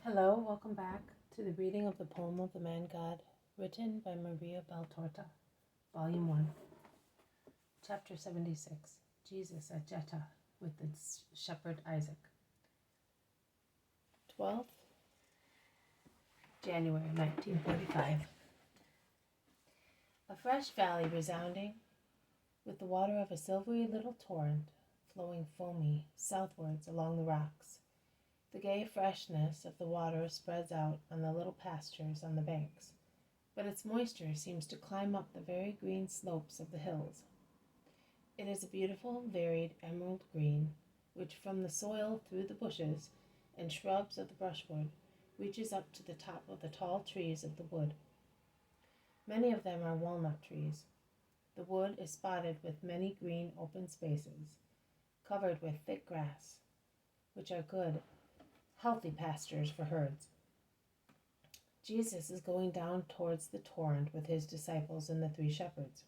Hello, welcome back to the reading of the poem of the Man God, written by Maria Beltorta, Volume 1, Chapter 76, Jesus at Juttah with the shepherd Isaac. 12th January 1945. A fresh valley resounding with the water of a silvery little torrent flowing foamy southwards along the rocks. The gay freshness of the water spreads out on the little pastures on the banks, but its moisture seems to climb up the very green slopes of the hills. It is a beautiful, varied emerald green, which from the soil through the bushes and shrubs of the brushwood reaches up to the top of the tall trees of the wood. Many of them are walnut trees. The wood is spotted with many green open spaces, covered with thick grass, which are good healthy pastures for herds. Jesus is going down towards the torrent with his disciples and the 3 shepherds.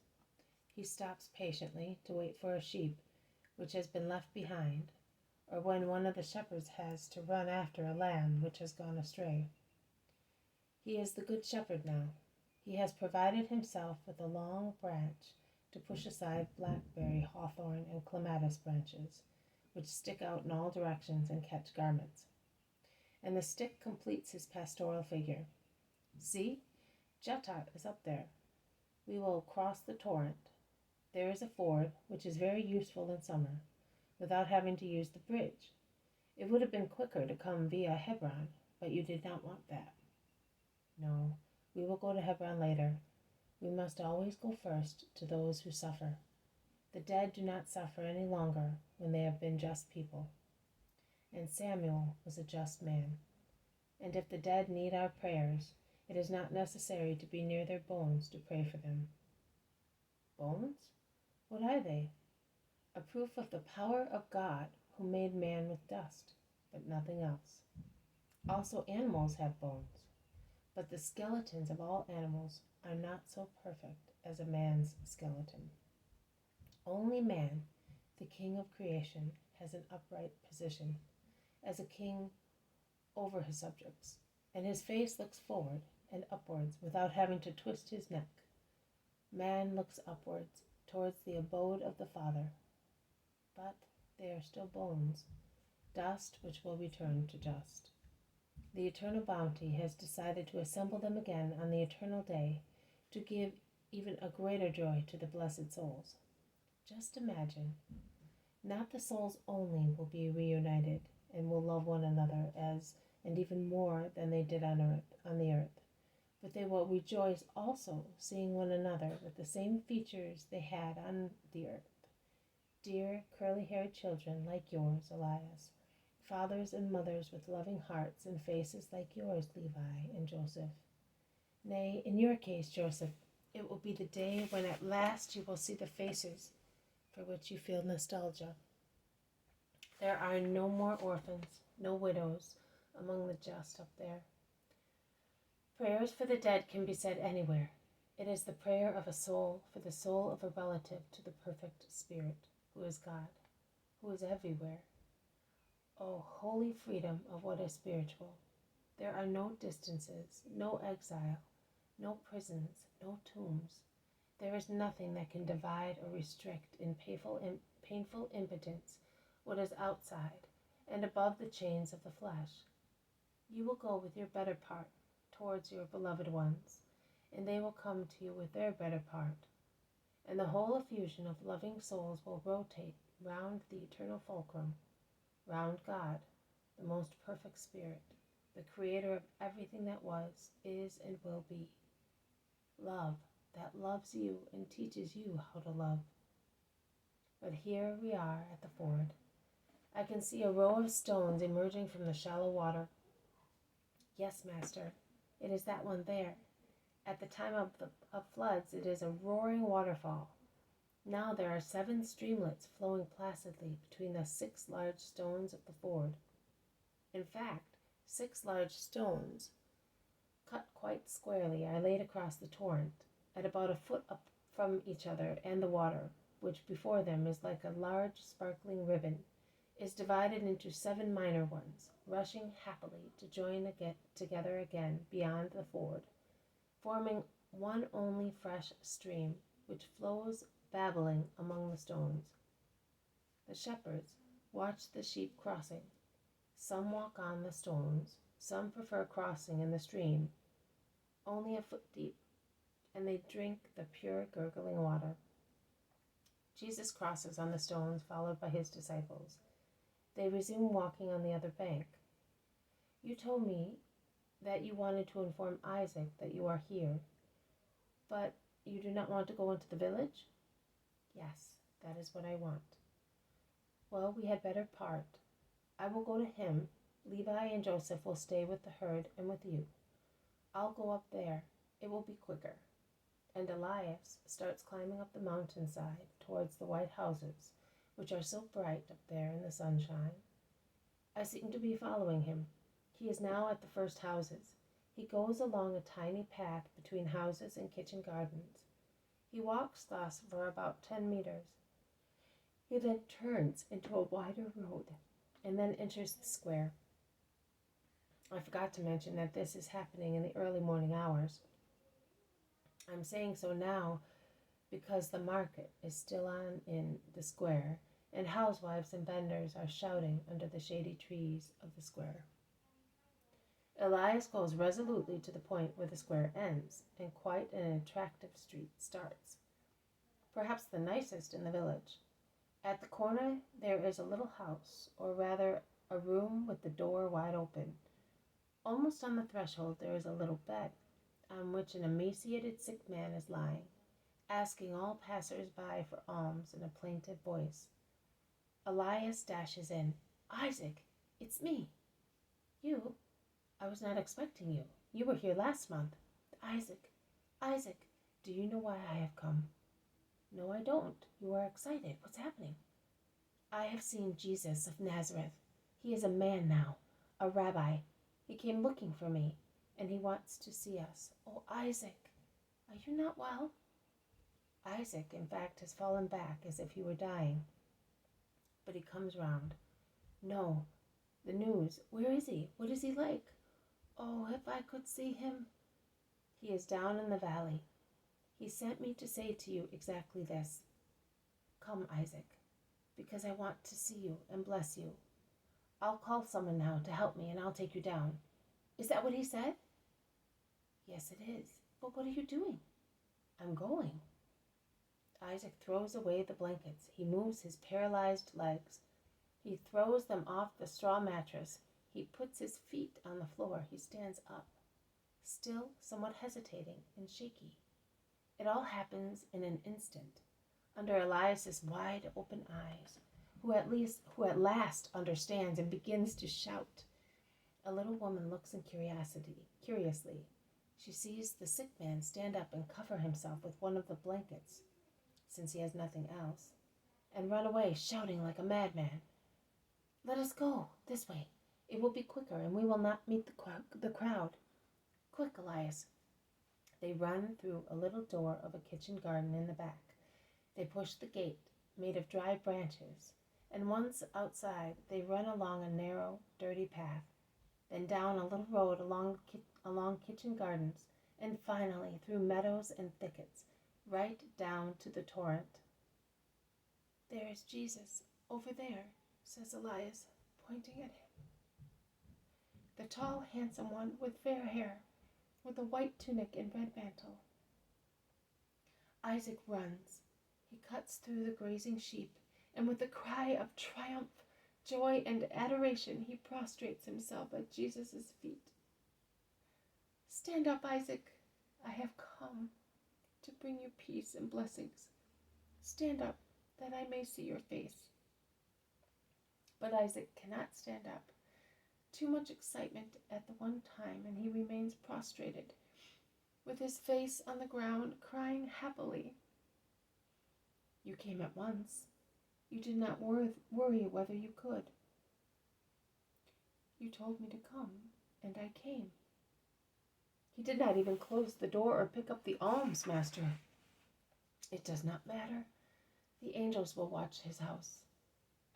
He stops patiently to wait for a sheep which has been left behind, or when one of the shepherds has to run after a lamb which has gone astray. He is the good shepherd now. He has provided himself with a long branch to push aside blackberry, hawthorn, and clematis branches, which stick out in all directions and catch garments. And the stick completes his pastoral figure. See, Juttah is up there. We will cross the torrent. There is a ford, which is very useful in summer, without having to use the bridge. It would have been quicker to come via Hebron, but you did not want that. No, we will go to Hebron later. We must always go first to those who suffer. The dead do not suffer any longer when they have been just people. And Samuel was a just man. And if the dead need our prayers, it is not necessary to be near their bones to pray for them. Bones? What are they? A proof of the power of God who made man with dust, but nothing else. Also animals have bones, but the skeletons of all animals are not so perfect as a man's skeleton. Only man, the king of creation, has an upright position, as a king over his subjects, and his face looks forward and upwards without having to twist his neck. Man looks upwards towards the abode of the Father, but they are still bones, dust which will return to dust. The eternal bounty has decided to assemble them again on the eternal day to give even a greater joy to the blessed souls. Just imagine, not the souls only will be reunited and will love one another as and even more than they did on the earth, but they will rejoice also seeing one another with the same features they had on the earth. Dear curly-haired children like yours, Elias, fathers and mothers with loving hearts and faces like yours, Levi and Joseph. Nay, in your case, Joseph, it will be the day when at last you will see the faces for which you feel nostalgia. There are no more orphans, no widows among the just up there. Prayers for the dead can be said anywhere. It is the prayer of a soul for the soul of a relative to the perfect Spirit, who is God, who is everywhere. Oh, holy freedom of what is spiritual. There are no distances, no exile, no prisons, no tombs. There is nothing that can divide or restrict in painful impotence what is outside and above the chains of the flesh. You will go with your better part towards your beloved ones, and they will come to you with their better part, and the whole effusion of loving souls will rotate round the eternal fulcrum, round God, the most perfect Spirit, the creator of everything that was, is, and will be. Love that loves you and teaches you how to love. But here we are at the ford. I can see a row of stones emerging from the shallow water. Yes, master, it is that one there. At the time of floods, it is a roaring waterfall. Now there are 7 streamlets flowing placidly between the 6 large stones of the ford. In fact, 6 large stones, cut quite squarely, are laid across the torrent, at about a foot up from each other and the water, which before them is like a large sparkling ribbon, is divided into 7 minor ones, rushing happily to join together again beyond the ford, forming one only fresh stream, which flows babbling among the stones. The shepherds watch the sheep crossing. Some walk on the stones, some prefer crossing in the stream, only a foot deep, and they drink the pure gurgling water. Jesus crosses on the stones, followed by his disciples. They resume walking on the other bank. You told me that you wanted to inform Isaac that you are here, but you do not want to go into the village? Yes, that is what I want. Well, we had better part. I will go to him. Levi and Joseph will stay with the herd and with you. I'll go up there. It will be quicker. And Elias starts climbing up the mountainside towards the white houses, which are so bright up there in the sunshine. I seem to be following him. He is now at the first houses. He goes along a tiny path between houses and kitchen gardens. He walks thus for about 10 meters. He then turns into a wider road and then enters the square. I forgot to mention that this is happening in the early morning hours. I'm saying so now because the market is still on in the square, and housewives and vendors are shouting under the shady trees of the square. Elias goes resolutely to the point where the square ends, and quite an attractive street starts, perhaps the nicest in the village. At the corner there is a little house, or rather a room with the door wide open. Almost on the threshold there is a little bed, on which an emaciated sick man is lying, asking all passers-by for alms in a plaintive voice. Elias dashes in. Isaac, it's me. You? I was not expecting you. You were here last month. Isaac, do you know why I have come? No, I don't. You are excited. What's happening? I have seen Jesus of Nazareth. He is a man now, a rabbi. He came looking for me, and he wants to see us. Oh, Isaac, are you not well? Isaac, in fact, has fallen back as if he were dying. But he comes round. No, the news. Where is he? What is he like? Oh, if I could see him. He is down in the valley. He sent me to say to you exactly this. Come, Isaac, because I want to see you and bless you. I'll call someone now to help me, and I'll take you down. Is that what he said? Yes, it is. But what are you doing? I'm going. Isaac throws away the blankets. He moves his paralyzed legs. He throws them off the straw mattress. He puts his feet on the floor. He stands up, still somewhat hesitating and shaky. It all happens in an instant, under Elias's wide open eyes, who at last understands and begins to shout. A little woman looks in curiously. She sees the sick man stand up and cover himself with one of the blankets, since he has nothing else, and run away, shouting like a madman. Let us go, this way. It will be quicker, and we will not meet the crowd. Quick, Elias. They run through a little door of a kitchen garden in the back. They push the gate, made of dry branches, and once outside, they run along a narrow, dirty path, then down a little road along kitchen gardens, and finally through meadows and thickets, right down to the torrent. There is Jesus, over there, says Elias, pointing at him. The tall, handsome one with fair hair, with a white tunic and red mantle. Isaac runs. He cuts through the grazing sheep, and with a cry of triumph, joy, and adoration, he prostrates himself at Jesus' feet. Stand up, Isaac. I have come to bring you peace and blessings. Stand up, that I may see your face. But Isaac cannot stand up. Too much excitement at the one time, and he remains prostrated, with his face on the ground, crying happily. You came at once. You did not worry whether you could. You told me to come, and I came. He did not even close the door or pick up the alms, Master. It does not matter. The angels will watch his house.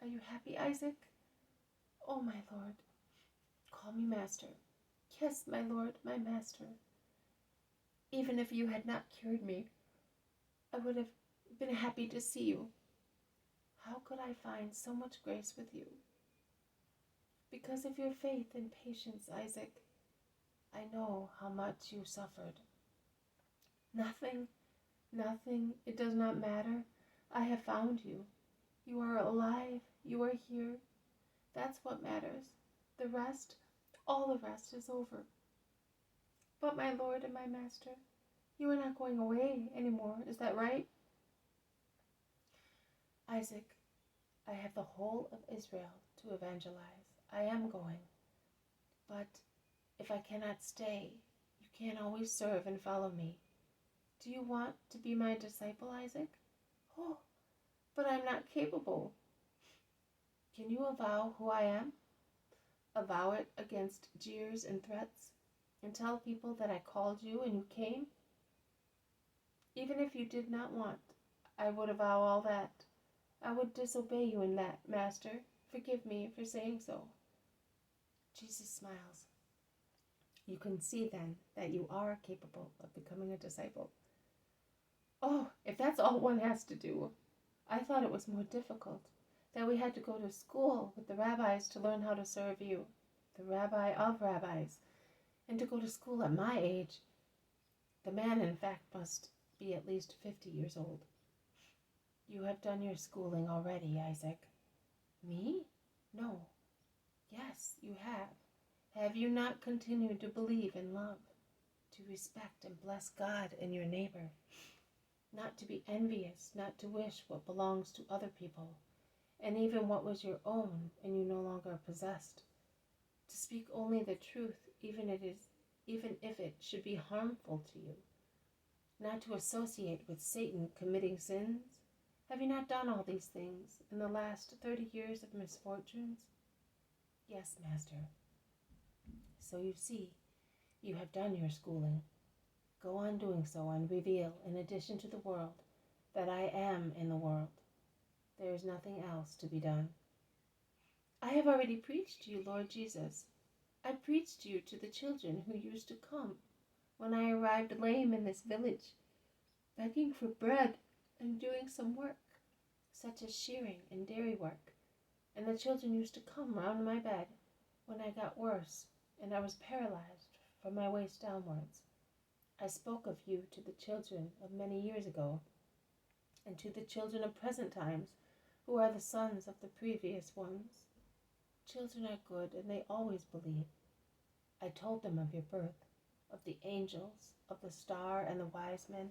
Are you happy, Isaac? Oh, my lord. Call me master. Yes, my lord, my master. Even if you had not cured me, I would have been happy to see you. How could I find so much grace with you? Because of your faith and patience, Isaac. I know how much you suffered. Nothing, it does not matter. I have found you. You are alive. You are here. That's what matters. The rest, all the rest is over. But my lord and my master, you are not going away anymore, is that right? Isaac, I have the whole of Israel to evangelize. I am going. But if I cannot stay, you can't always serve and follow me. Do you want to be my disciple, Isaac? Oh, but I'm not capable. Can you avow who I am? Avow it against jeers and threats, and tell people that I called you and you came? Even if you did not want, I would avow all that. I would disobey you in that, Master. Forgive me for saying so. Jesus smiles. You can see then that you are capable of becoming a disciple. Oh, if that's all one has to do. I thought it was more difficult, that we had to go to school with the rabbis to learn how to serve you, the rabbi of rabbis, and to go to school at my age. The man, in fact, must be at least 50 years old. You have done your schooling already, Isaac. Me? No. Yes, you have. Have you not continued to believe in love, to respect and bless God and your neighbor, not to be envious, not to wish what belongs to other people, and even what was your own and you no longer possessed, to speak only the truth, even if it should be harmful to you, not to associate with Satan committing sins? Have you not done all these things in the last 30 years of misfortunes? Yes, Master. So you see, you have done your schooling. Go on doing so and reveal, in addition to the world, that I am in the world. There is nothing else to be done. I have already preached to you, Lord Jesus. I preached you to the children who used to come when I arrived lame in this village, begging for bread and doing some work, such as shearing and dairy work. And the children used to come round my bed when I got worse and I was paralyzed from my waist downwards. I spoke of you to the children of many years ago, and to the children of present times, who are the sons of the previous ones. Children are good, and they always believe. I told them of your birth, of the angels, of the star and the wise men,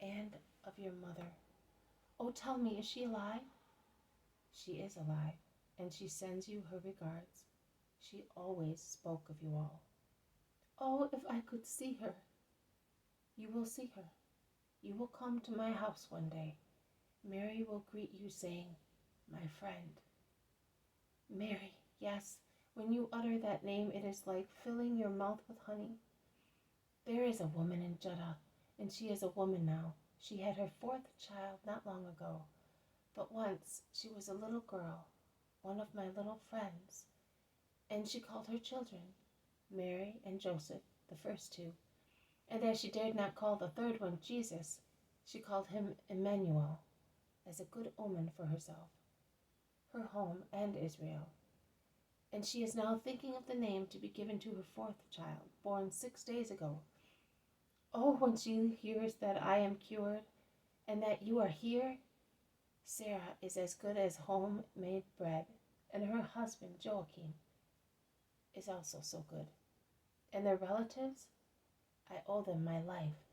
and of your mother. Oh, tell me, is she alive? She is alive, and she sends you her regards. She always spoke of you all. Oh, if I could see her. You will see her. You will come to my house one day. Mary will greet you, saying, my friend. Mary, yes, when you utter that name, it is like filling your mouth with honey. There is a woman in Juttah, and she is a woman now. She had her 4th child not long ago, but once she was a little girl, one of my little friends, and she called her children Mary and Joseph, the first 2, and as she dared not call the 3rd one Jesus, she called him Emmanuel, as a good omen for herself, her home, and Israel. And she is now thinking of the name to be given to her 4th child, born 6 days ago. Oh, when she hears that I am cured and that you are here, Sarah is as good as homemade bread, and her husband, Joachim, is also so good. And their relatives, I owe them my life.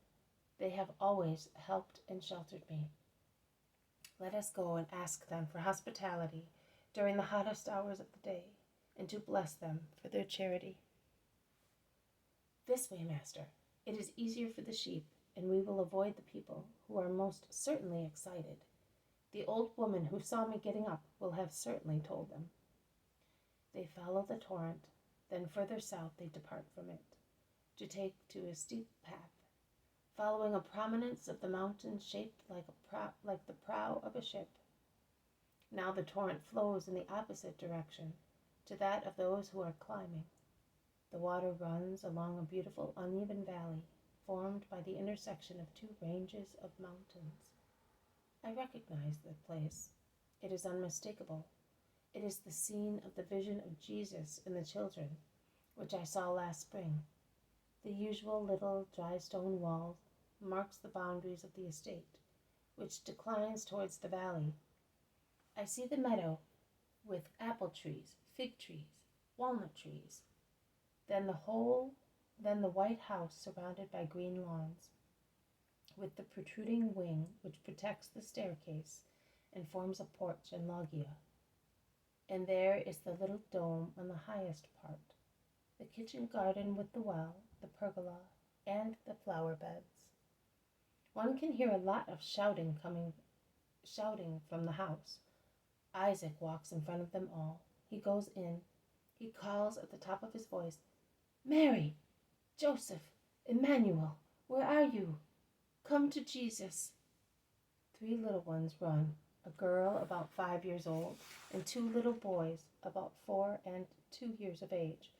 They have always helped and sheltered me. Let us go and ask them for hospitality during the hottest hours of the day, and to bless them for their charity. This way, Master. It is easier for the sheep, and we will avoid the people who are most certainly excited. The old woman who saw me getting up will have certainly told them. They follow the torrent, then further south they depart from it, to take to a steep path, following a prominence of the mountain shaped like the prow of a ship. Now the torrent flows in the opposite direction, to that of those who are climbing. The water runs along a beautiful uneven valley, formed by the intersection of two ranges of mountains. I recognize the place. It is unmistakable. It is the scene of the vision of Jesus and the children, which I saw last spring. The usual little dry stone wall marks the boundaries of the estate, which declines towards the valley. I see the meadow with apple trees, fig trees, walnut trees, then the white house surrounded by green lawns, with the protruding wing which protects the staircase and forms a porch and loggia. And there is the little dome on the highest part, the kitchen garden with the well, the pergola, and the flower beds. One can hear a lot of shouting from the house. Isaac walks in front of them all. He goes in. He calls at the top of his voice, "Mary, Joseph, Emmanuel, where are you? Come to Jesus." 3 little ones run, a girl about 5 years old, and 2 little boys about 4 and 2 years of age,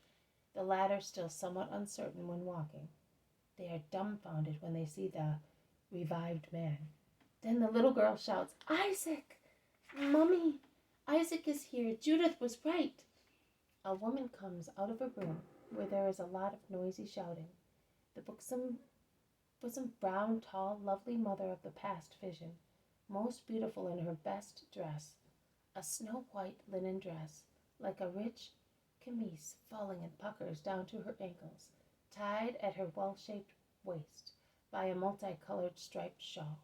the latter still somewhat uncertain when walking. They are dumbfounded when they see the revived man. Then the little girl shouts, "Isaac! Mummy, Isaac is here. Judith was right." A woman comes out of a room where there is a lot of noisy shouting. The bosom brown, tall, lovely mother of the past vision, most beautiful in her best dress, a snow-white linen dress, like a rich camise falling in puckers down to her ankles, tied at her well-shaped waist by a multicolored striped shawl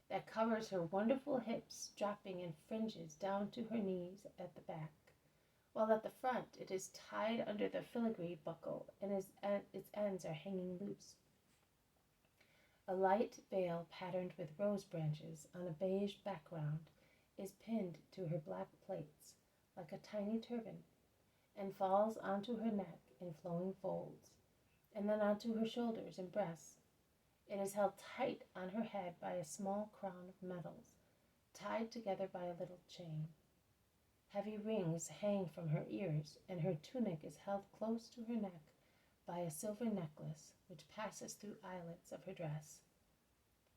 that covers her wonderful hips, dropping in fringes down to her knees at the back, while at the front it is tied under the filigree buckle and its ends are hanging loose. A light veil patterned with rose branches on a beige background is pinned to her black plaits like a tiny turban and falls onto her neck in flowing folds, and then onto her shoulders and breasts. It is held tight on her head by a small crown of metals, tied together by a little chain. Heavy rings hang from her ears, and her tunic is held close to her neck by a silver necklace which passes through eyelets of her dress.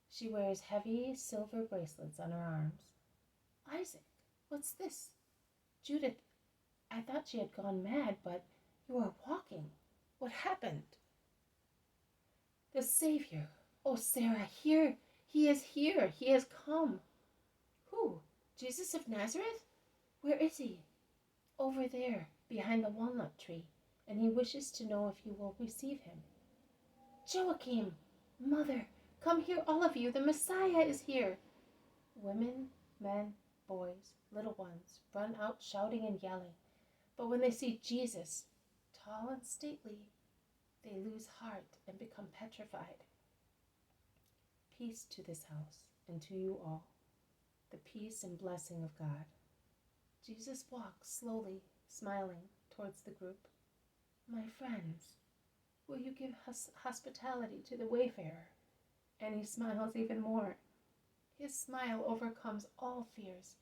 She wears heavy silver bracelets on her arms. "Isaac, what's this? Judith, I thought she had gone mad, but you are walking. What happened?" "The Savior! Oh, Sarah, here! He is here! He has come!" "Who? Jesus of Nazareth? Where is he?" "Over there, behind the walnut tree, and he wishes to know if you will receive him." "Joachim! Mother! Come here, all of you! The Messiah is here!" Women, men, boys, little ones, run out shouting and yelling, but when they see Jesus, tall and stately, they lose heart and become petrified. Peace to this house and to you all, the peace and blessing of God. Jesus walks slowly, smiling, towards the group. "My friends, will you give hospitality to the wayfarer?" And he smiles even more. His smile overcomes all fears.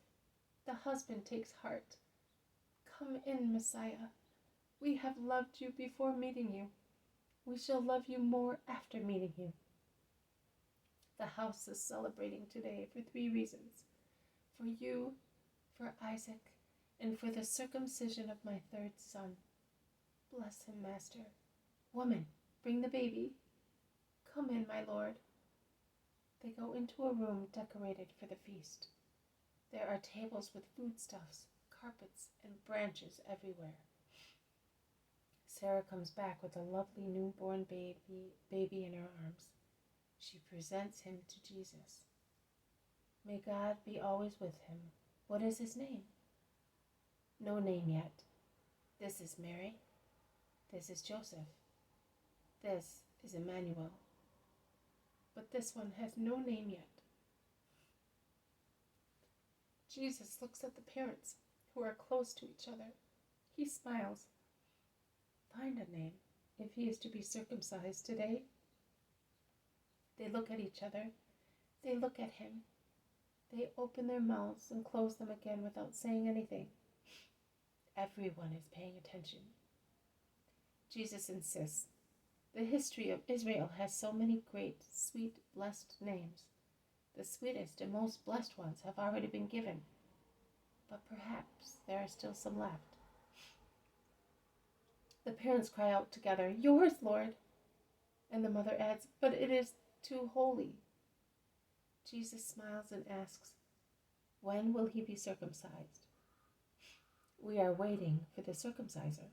The husband takes heart. "Come in, Messiah. We have loved you before meeting you. We shall love you more after meeting you." The house is celebrating today for 3 reasons: for you, for Isaac, and for the circumcision of my 3rd son. Bless him, Master. Woman, bring the baby. Come in, my Lord. They go into a room decorated for the feast. There are tables with foodstuffs, carpets, and branches everywhere. Sarah comes back with a lovely newborn baby in her arms. She presents him to Jesus. May God be always with him. What is his name? No name yet. This is Mary. This is Joseph. This is Emmanuel. But this one has no name yet. Jesus looks at the parents, who are close to each other. He smiles. Find a name, if he is to be circumcised today. They look at each other. They look at him. They open their mouths and close them again without saying anything. Everyone is paying attention. Jesus insists. The history of Israel has so many great, sweet, blessed names. The sweetest and most blessed ones have already been given, but perhaps there are still some left. The parents cry out together, "Yours, Lord!" And the mother adds, "But it is too holy." Jesus smiles and asks, "When will he be circumcised?" We are waiting for the circumciser.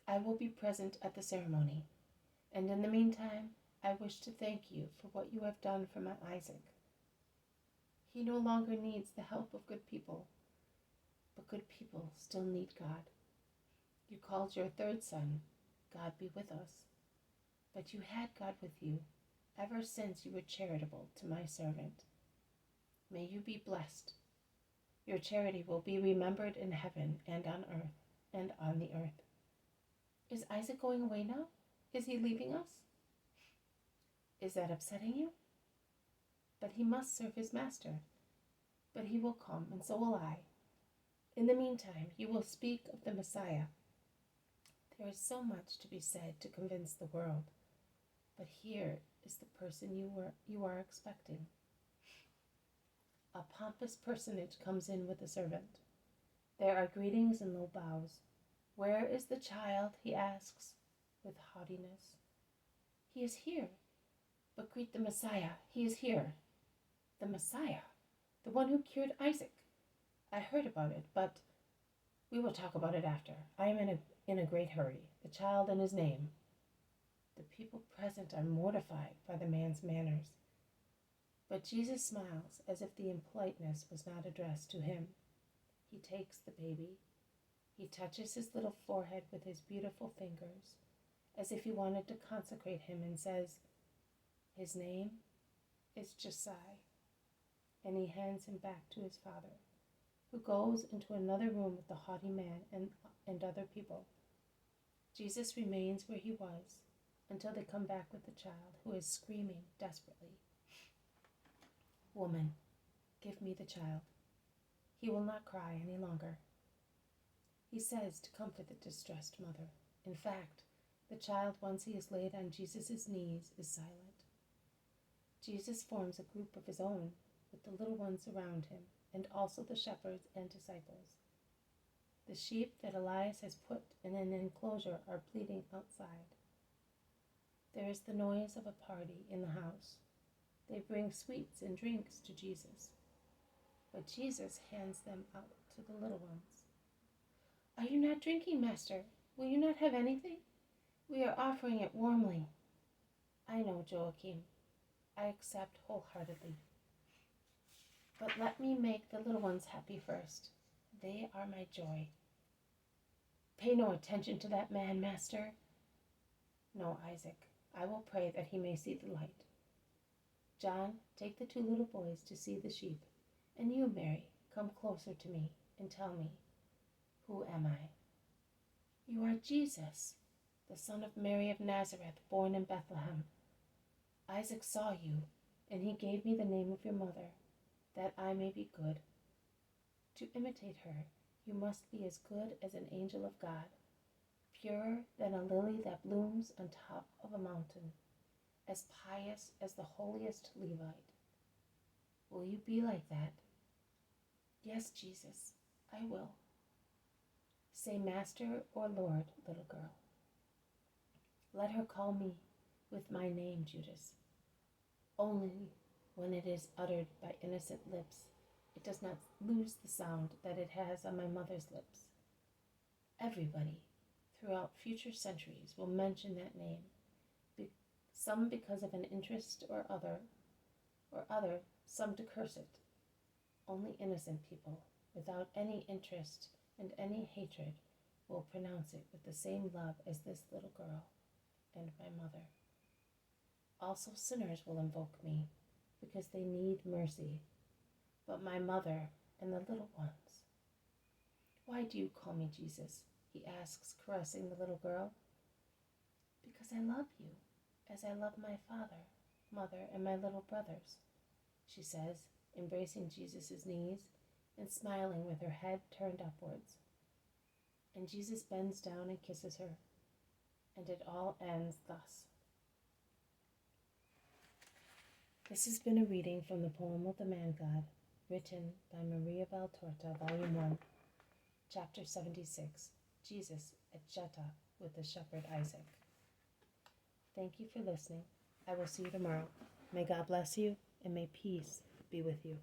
I will be present at the ceremony, and in the meantime, I wish to thank you for what you have done for my Isaac. He no longer needs the help of good people, but good people still need God. You called your third son, "God be with us," but you had God with you ever since you were charitable to my servant. May you be blessed. Your charity will be remembered in heaven and on earth and on the earth. Is Isaac going away now? Is he leaving us? Is that upsetting you? But he must serve his master. But he will come, and so will I. In the meantime, you will speak of the Messiah. There is so much to be said to convince the world, but here is the person you are expecting. A pompous personage comes in with a servant. There are greetings and low bows. "Where is the child?" he asks, with haughtiness. "He is here." "But greet the Messiah. He is here." "The Messiah? The one who cured Isaac? I heard about it, but we will talk about it after. I am in a great hurry. The child and his name." The people present are mortified by the man's manners, but Jesus smiles as if the impoliteness was not addressed to him. He takes the baby. He touches his little forehead with his beautiful fingers, as if he wanted to consecrate him, and says, "His name is Juttah," and he hands him back to his father, who goes into another room with the haughty man and other people. Jesus remains where he was until they come back with the child, who is screaming desperately, "Woman, give me the child. He will not cry any longer." He says to comfort the distressed mother. In fact, the child, once he is laid on Jesus' knees, is silent. Jesus forms a group of his own, with the little ones around him, and also the shepherds and disciples. The sheep that Elias has put in an enclosure are bleating outside. There is the noise of a party in the house. They bring sweets and drinks to Jesus, but Jesus hands them out to the little ones. "Are you not drinking, Master? Will you not have anything? We are offering it warmly." "I know, Joachim. I accept wholeheartedly. But let me make the little ones happy first. They are my joy." "Pay no attention to that man, Master." "No, Isaac. I will pray that he may see the light. John, take the two little boys to see the sheep. And you, Mary, come closer to me and tell me, who am I?" "You are Jesus, the son of Mary of Nazareth, born in Bethlehem. Isaac saw you, and he gave me the name of your mother, that I may be good. To imitate her, you must be as good as an angel of God, purer than a lily that blooms on top of a mountain, as pious as the holiest Levite. Will you be like that?" "Yes, Jesus, I will." "Say Master or Lord, little girl. Let her call me with my name, Judas. Only when it is uttered by innocent lips, it does not lose the sound that it has on my mother's lips. Everybody, throughout future centuries, will mention that name, some because of an interest or other, some to curse it. Only innocent people, without any interest and any hatred, will pronounce it with the same love as this little girl and my mother. Also sinners will invoke me, because they need mercy, but my mother and the little ones." "Why do you call me Jesus?" he asks, caressing the little girl. "Because I love you, as I love my father, mother, and my little brothers," she says, embracing Jesus' knees and smiling with her head turned upwards. And Jesus bends down and kisses her, and it all ends thus. This has been a reading from the poem of the Man God, written by Maria Valtorta, Volume 1, Chapter 76, Jesus at Juttah with the shepherd Isaac. Thank you for listening. I will see you tomorrow. May God bless you, and may peace be with you.